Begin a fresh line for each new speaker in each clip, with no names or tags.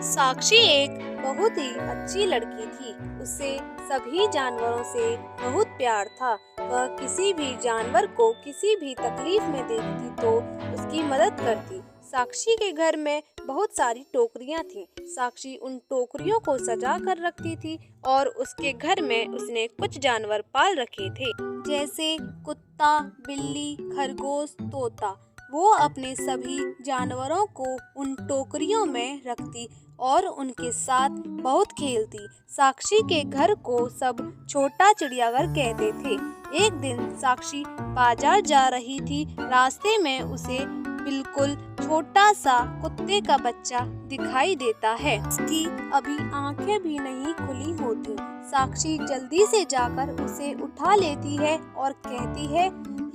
साक्षी एक बहुत ही अच्छी लड़की थी। उसे सभी जानवरों से बहुत प्यार था। वह किसी भी जानवर को किसी भी तकलीफ में देखती तो उसकी मदद करती। साक्षी के घर में बहुत सारी टोकरियां थीं। साक्षी उन टोकरियों को सजा कर रखती थी और उसके घर में उसने कुछ जानवर पाल रखे थे, जैसे कुत्ता, बिल्ली, खरगोश, तोता। वो अपने सभी जानवरों को उन टोकरियों में रखती और उनके साथ बहुत खेलती। साक्षी के घर को सब छोटा चिड़ियाघर कहते थे। एक दिन साक्षी बाजार जा रही थी। रास्ते में उसे बिल्कुल छोटा सा कुत्ते का बच्चा दिखाई देता है। उसकी अभी आंखें भी नहीं खुली होती। साक्षी जल्दी से जाकर उसे उठा लेती है और कहती है,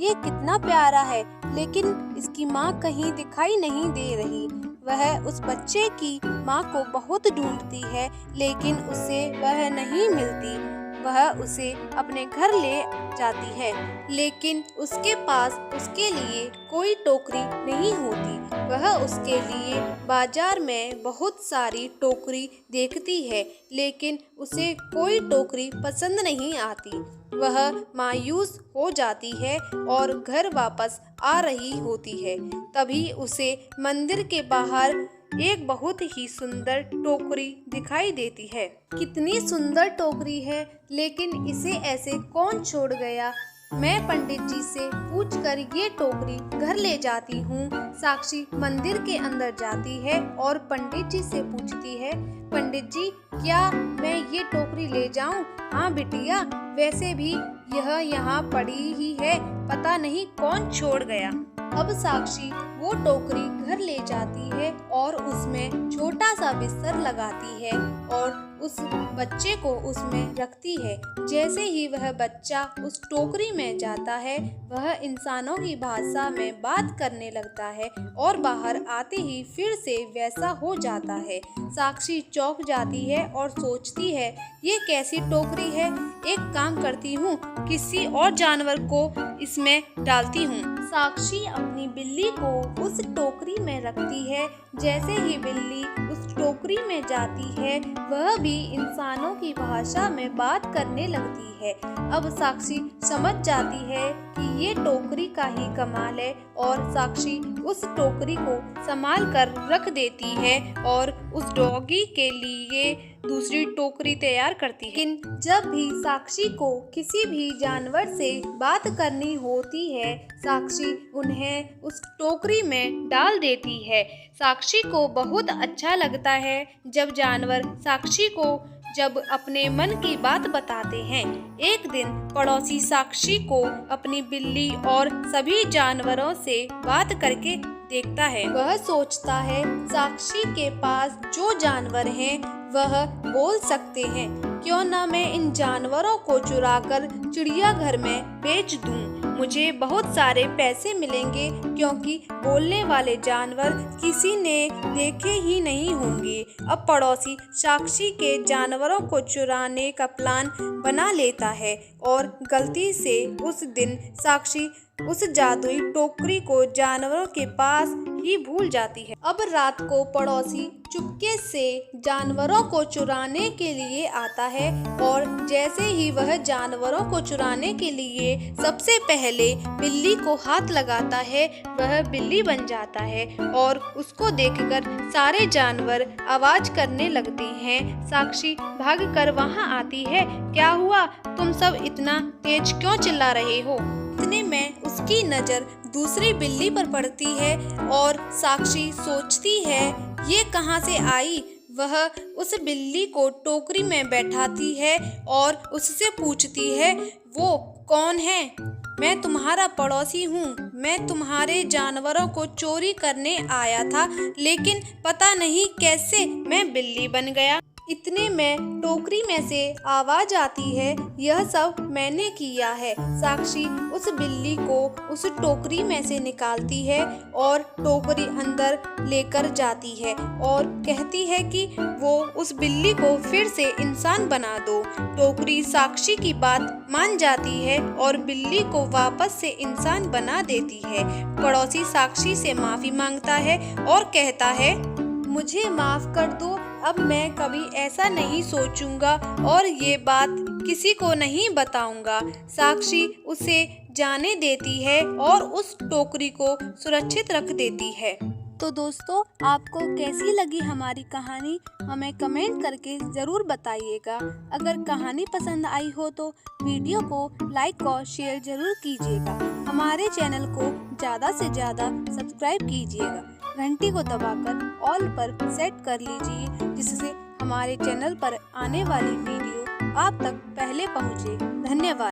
ये कितना प्यारा है, लेकिन इसकी माँ कहीं दिखाई नहीं दे रही। वह उस बच्चे की माँ को बहुत ढूंढती है, लेकिन उसे वह नहीं मिलती। वह उसे अपने घर ले जाती है, लेकिन उसके पास उसके लिए कोई टोकरी नहीं होती। वह उसके लिए बाजार में बहुत सारी टोकरी देखती है, लेकिन उसे कोई टोकरी पसंद नहीं आती। वह मायूस हो जाती है और घर वापस आ रही होती है। तभी उसे मंदिर के बाहर एक बहुत ही सुंदर टोकरी दिखाई देती है। कितनी सुंदर टोकरी है, लेकिन इसे ऐसे कौन छोड़ गया? मैं पंडित जी से पूछकर ये टोकरी घर ले जाती हूँ। साक्षी मंदिर के अंदर जाती है और पंडित जी से पूछती है, पंडित जी, क्या मैं ये टोकरी ले जाऊँ? हाँ बिटिया, वैसे भी यह यहाँ पड़ी ही है, पता नहीं कौन छोड़ गया। अब साक्षी वो टोकरी घर ले जाती है और उसमें छोटा सा बिस्तर लगाती है और उस बच्चे को उसमें रखती है। जैसे ही वह बच्चा उस टोकरी में जाता है, वह इंसानों की भाषा में बात करने लगता है और बाहर आते ही फिर से वैसा हो जाता है। साक्षी चौंक जाती है और सोचती है, ये कैसी टोकरी है? एक काम करती हूँ, किसी और जानवर को इसमें डालती हूँ। साक्षी अपनी बिल्ली को उस टोकरी में रखती है। जैसे ही बिल्ली उस टोकरी में जाती है, वह भी इंसानों की भाषा में बात करने लगती है। अब साक्षी समझ जाती है कि ये टोकरी का ही कमाल है और साक्षी उस टोकरी को संभाल कर रख देती है और उस डॉगी के लिए दूसरी टोकरी तैयार करती है। लेकिन जब भी साक्षी को किसी भी जानवर से बात करनी होती है, साक्षी उन्हें उस टोकरी में डाल देती है। साक्षी को बहुत अच्छा लगता है जब जानवर साक्षी को जब अपने मन की बात बताते हैं। एक दिन पड़ोसी साक्षी को अपनी बिल्ली और सभी जानवरों से बात करके देखता है। वह सोचता है, साक्षी के पास जो जानवर हैं वह बोल सकते हैं, क्यों ना मैं इन जानवरों को चुराकर चिड़ियाघर में बेच दूं। मुझे बहुत सारे पैसे मिलेंगे, क्योंकि बोलने वाले जानवर किसी ने देखे ही नहीं होंगे। अब पड़ोसी साक्षी के जानवरों को चुराने का प्लान बना लेता है और गलती से उस दिन साक्षी उस जादुई टोकरी को जानवरों के पास ही भूल जाती है। अब रात को पड़ोसी चुपके से जानवरों को चुराने के लिए आता है और जैसे ही वह जानवरों को चुराने के लिए सबसे पहले बिल्ली को हाथ लगाता है, वह बिल्ली बन जाता है और उसको देखकर सारे जानवर आवाज करने लगते हैं। साक्षी भागकर वहां आती है। क्या हुआ? तुम सब इतना तेज क्यों चिल्ला रहे हो? इतने में उसकी नजर दूसरी बिल्ली पर पड़ती है और साक्षी सोचती है, ये कहाँ से आई? वह उस बिल्ली को टोकरी में बैठाती है और उससे पूछती है, वो कौन है? मैं तुम्हारा पड़ोसी हूँ। मैं तुम्हारे जानवरों को चोरी करने आया था, लेकिन पता नहीं कैसे मैं बिल्ली बन गया। इतने में टोकरी में से आवाज आती है, यह सब मैंने किया है। साक्षी उस बिल्ली को उस टोकरी में से निकालती है और टोकरी अंदर लेकर जाती है और कहती है कि वो उस बिल्ली को फिर से इंसान बना दो। टोकरी साक्षी की बात मान जाती है और बिल्ली को वापस से इंसान बना देती है। पड़ोसी साक्षी से माफी मांगता है और कहता है, मुझे माफ कर दो, अब मैं कभी ऐसा नहीं सोचूंगा और ये बात किसी को नहीं बताऊंगा। साक्षी उसे जाने देती है और उस टोकरी को सुरक्षित रख देती है। तो दोस्तों, आपको कैसी लगी हमारी कहानी हमें कमेंट करके ज़रूर बताइएगा। अगर कहानी पसंद आई हो तो वीडियो को लाइक और शेयर ज़रूर कीजिएगा। हमारे चैनल को ज़्यादा से ज़्यादा सब्सक्राइब कीजिएगा। घंटी को दबाकर ऑल पर सेट कर लीजिए, जिससे हमारे चैनल पर आने वाली वीडियो आप तक पहले पहुँचे। धन्यवाद।